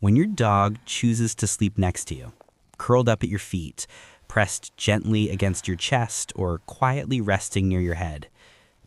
When your dog chooses to sleep next to you, curled up at your feet, pressed gently against your chest, or quietly resting near your head,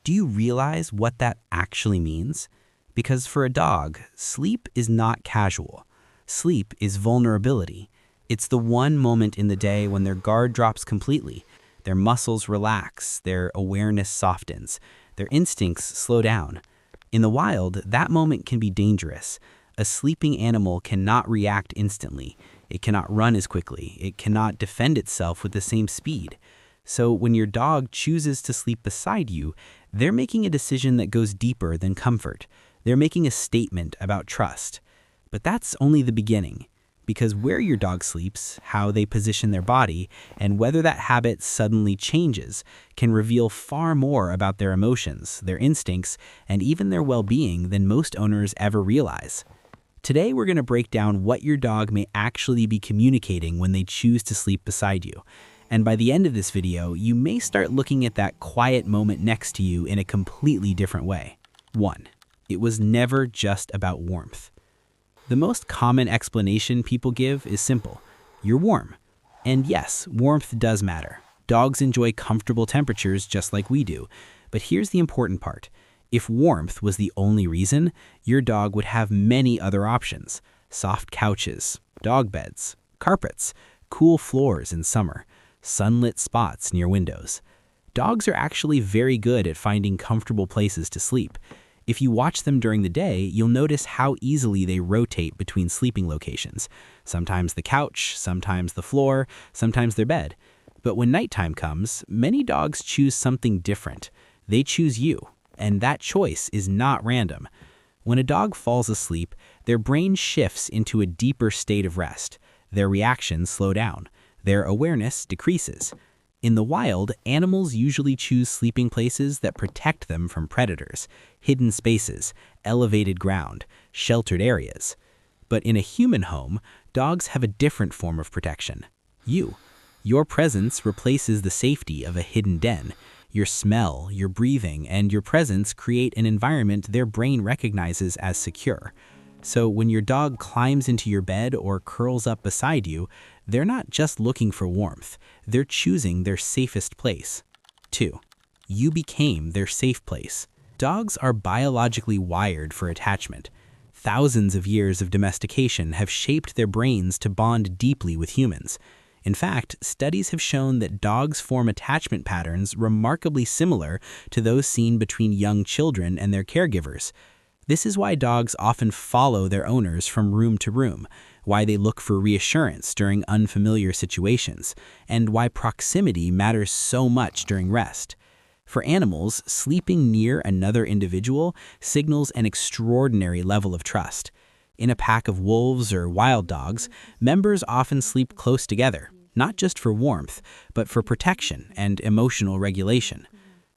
do you realize what that actually means? Because for a dog, sleep is not casual. Sleep is vulnerability. It's the one moment in the day when their guard drops completely, their muscles relax, their awareness softens, their instincts slow down. In the wild, that moment can be dangerous. A sleeping animal cannot react instantly. It cannot run as quickly. It cannot defend itself with the same speed. So when your dog chooses to sleep beside you, they're making a decision that goes deeper than comfort. They're making a statement about trust. But that's only the beginning, because where your dog sleeps, how they position their body, and whether that habit suddenly changes can reveal far more about their emotions, their instincts, and even their well-being than most owners ever realize. Today, we're going to break down what your dog may actually be communicating when they choose to sleep beside you. And by the end of this video, you may start looking at that quiet moment next to you in a completely different way. 1. It was never just about warmth. The most common explanation people give is simple. You're warm. And yes, warmth does matter. Dogs enjoy comfortable temperatures just like we do. But here's the important part. If warmth was the only reason, your dog would have many other options. Soft couches, dog beds, carpets, cool floors in summer, sunlit spots near windows. Dogs are actually very good at finding comfortable places to sleep. If you watch them during the day, you'll notice how easily they rotate between sleeping locations. Sometimes the couch, sometimes the floor, sometimes their bed. But when nighttime comes, many dogs choose something different. They choose you. And that choice is not random. When a dog falls asleep, their brain shifts into a deeper state of rest. Their reactions slow down. Their awareness decreases. In the wild, animals usually choose sleeping places that protect them from predators, hidden spaces, elevated ground, sheltered areas. But in a human home, dogs have a different form of protection. You. Your presence replaces the safety of a hidden den. Your smell, your breathing, and your presence create an environment their brain recognizes as secure. So when your dog climbs into your bed or curls up beside you, they're not just looking for warmth, they're choosing their safest place. 2. You became their safe place. Dogs are biologically wired for attachment. Thousands of years of domestication have shaped their brains to bond deeply with humans. In fact, studies have shown that dogs form attachment patterns remarkably similar to those seen between young children and their caregivers. This is why dogs often follow their owners from room to room, why they look for reassurance during unfamiliar situations, and why proximity matters so much during rest. For animals, sleeping near another individual signals an extraordinary level of trust. In a pack of wolves or wild dogs, members often sleep close together, not just for warmth, but for protection and emotional regulation.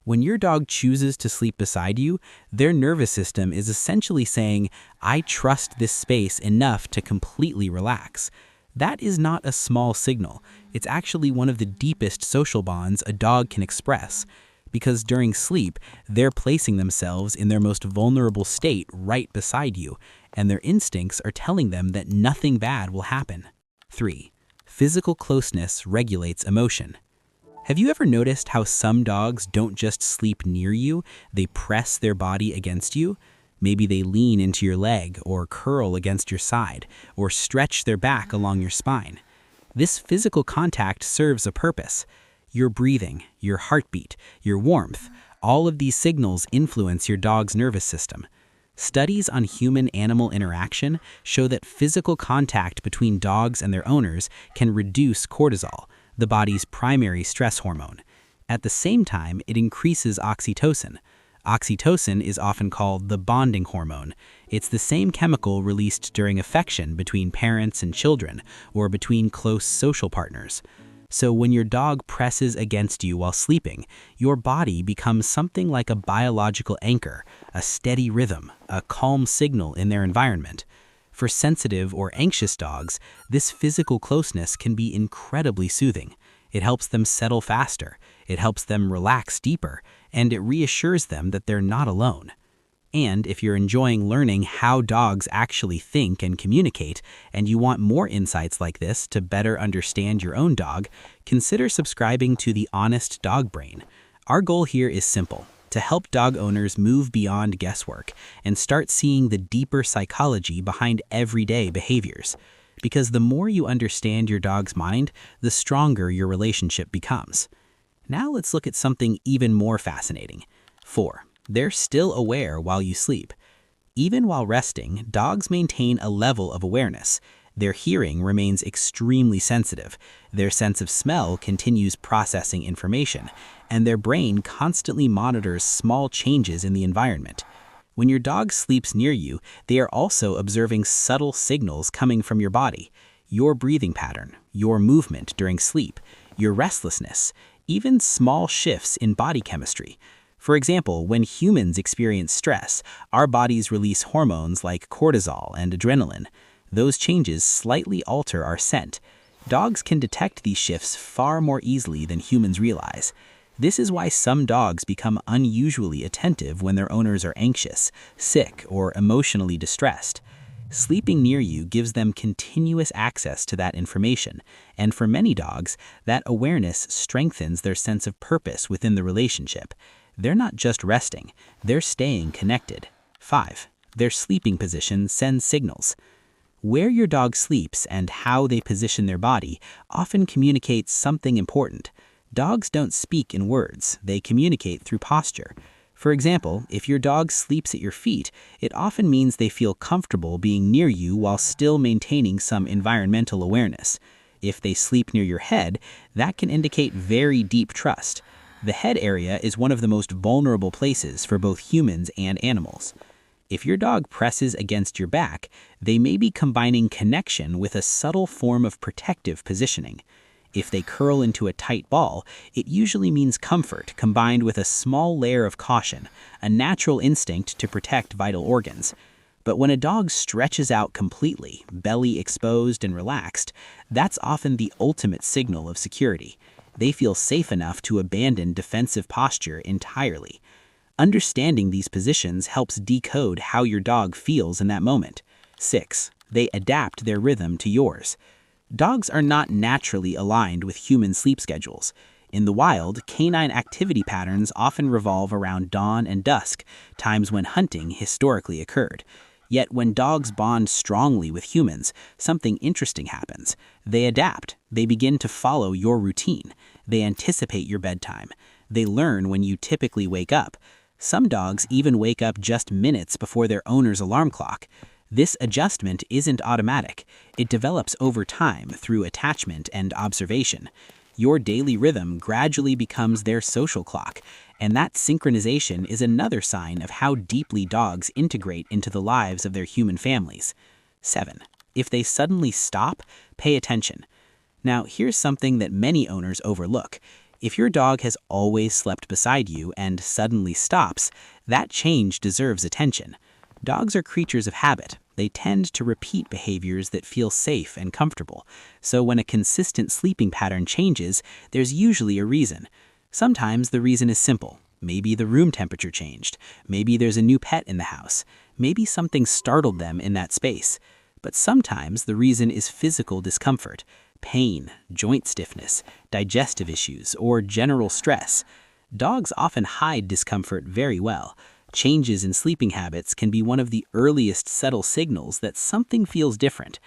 When your dog chooses to sleep beside you, their nervous system is essentially saying, I trust this space enough to completely relax. That is not a small signal. It's actually one of the deepest social bonds a dog can express. Because during sleep, they're placing themselves in their most vulnerable state right beside you, and their instincts are telling them that nothing bad will happen. 3. Physical closeness regulates emotion. Have you ever noticed how some dogs don't just sleep near you, they press their body against you? Maybe they lean into your leg, or curl against your side, or stretch their back along your spine. This physical contact serves a purpose. Your breathing, your heartbeat, your warmth, all of these signals influence your dog's nervous system. Studies on human-animal interaction show that physical contact between dogs and their owners can reduce cortisol, the body's primary stress hormone. At the same time, it increases oxytocin. Oxytocin is often called the bonding hormone. It's the same chemical released during affection between parents and children, or between close social partners. So when your dog presses against you while sleeping, your body becomes something like a biological anchor, a steady rhythm, a calm signal in their environment. For sensitive or anxious dogs, this physical closeness can be incredibly soothing. It helps them settle faster, it helps them relax deeper, and it reassures them that they're not alone. And if you're enjoying learning how dogs actually think and communicate, and you want more insights like this to better understand your own dog, consider subscribing to the Honest Dog Brain. Our goal here is simple: to help dog owners move beyond guesswork and start seeing the deeper psychology behind everyday behaviors. Because the more you understand your dog's mind, the stronger your relationship becomes. Now let's look at something even more fascinating. 4. They're still aware while you sleep. Even while resting, dogs maintain a level of awareness. Their hearing remains extremely sensitive, their sense of smell continues processing information, and their brain constantly monitors small changes in the environment. When your dog sleeps near you, they are also observing subtle signals coming from your body: your breathing pattern, your movement during sleep, your restlessness, even small shifts in body chemistry. For example, when humans experience stress, our bodies release hormones like cortisol and adrenaline. Those changes slightly alter our scent. Dogs can detect these shifts far more easily than humans realize. This is why some dogs become unusually attentive when their owners are anxious, sick, or emotionally distressed. Sleeping near you gives them continuous access to that information, and for many dogs, that awareness strengthens their sense of purpose within the relationship. They're not just resting, they're staying connected. 5. Their sleeping position sends signals. Where your dog sleeps and how they position their body often communicates something important. Dogs don't speak in words, they communicate through posture. For example, if your dog sleeps at your feet, it often means they feel comfortable being near you while still maintaining some environmental awareness. If they sleep near your head, that can indicate very deep trust. The head area is one of the most vulnerable places for both humans and animals. If your dog presses against your back, they may be combining connection with a subtle form of protective positioning. If they curl into a tight ball, it usually means comfort combined with a small layer of caution, a natural instinct to protect vital organs. But when a dog stretches out completely, belly exposed and relaxed, that's often the ultimate signal of security. They feel safe enough to abandon defensive posture entirely. Understanding these positions helps decode how your dog feels in that moment. 6. They adapt their rhythm to yours. Dogs are not naturally aligned with human sleep schedules. In the wild, canine activity patterns often revolve around dawn and dusk, times when hunting historically occurred. Yet when dogs bond strongly with humans, something interesting happens. They adapt. They begin to follow your routine. They anticipate your bedtime. They learn when you typically wake up. Some dogs even wake up just minutes before their owner's alarm clock. This adjustment isn't automatic. It develops over time through attachment and observation. Your daily rhythm gradually becomes their social clock, and that synchronization is another sign of how deeply dogs integrate into the lives of their human families. 7. If they suddenly stop, pay attention. Now, here's something that many owners overlook. If your dog has always slept beside you and suddenly stops, that change deserves attention. Dogs are creatures of habit. They tend to repeat behaviors that feel safe and comfortable. So when a consistent sleeping pattern changes, there's usually a reason. Sometimes the reason is simple. Maybe the room temperature changed. Maybe there's a new pet in the house. Maybe something startled them in that space. But sometimes the reason is physical discomfort, pain, joint stiffness, digestive issues, or general stress. Dogs often hide discomfort very well. Changes in sleeping habits can be one of the earliest subtle signals that something feels different.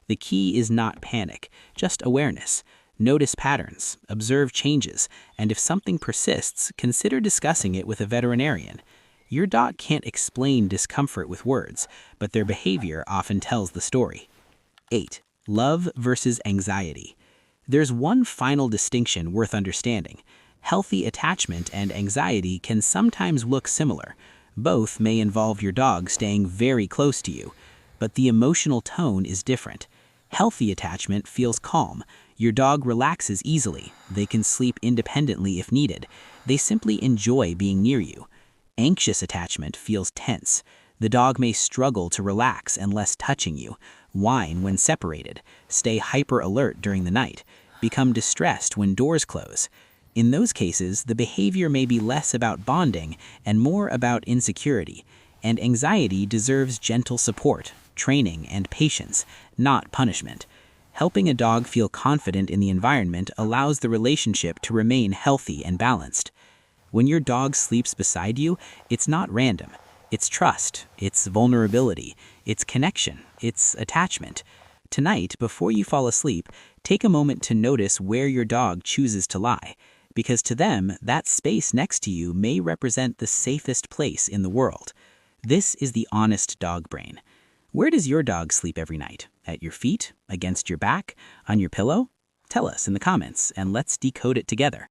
The key is not panic, just awareness. Notice patterns, observe changes, and if something persists, consider discussing it with a veterinarian. Your dog can't explain discomfort with words, but their behavior often tells the story. 8. Love versus anxiety. There's one final distinction worth understanding. Healthy attachment and anxiety can sometimes look similar. Both may involve your dog staying very close to you, but the emotional tone is different. Healthy attachment feels calm. Your dog relaxes easily. They can sleep independently if needed. They simply enjoy being near you. Anxious attachment feels tense. The dog may struggle to relax unless touching you, whine when separated, stay hyper alert during the night, become distressed when doors close. In those cases, the behavior may be less about bonding and more about insecurity. and anxiety deserves gentle support, training, and patience, not punishment. Helping a dog feel confident in the environment allows the relationship to remain healthy and balanced. When your dog sleeps beside you, it's not random. It's trust, it's vulnerability, it's connection, it's attachment. Tonight, before you fall asleep, take a moment to notice where your dog chooses to lie, because to them, that space next to you may represent the safest place in the world. This is the honest dog brain. Where does your dog sleep every night? At your feet? Against your back? On your pillow? Tell us in the comments, and let's decode it together.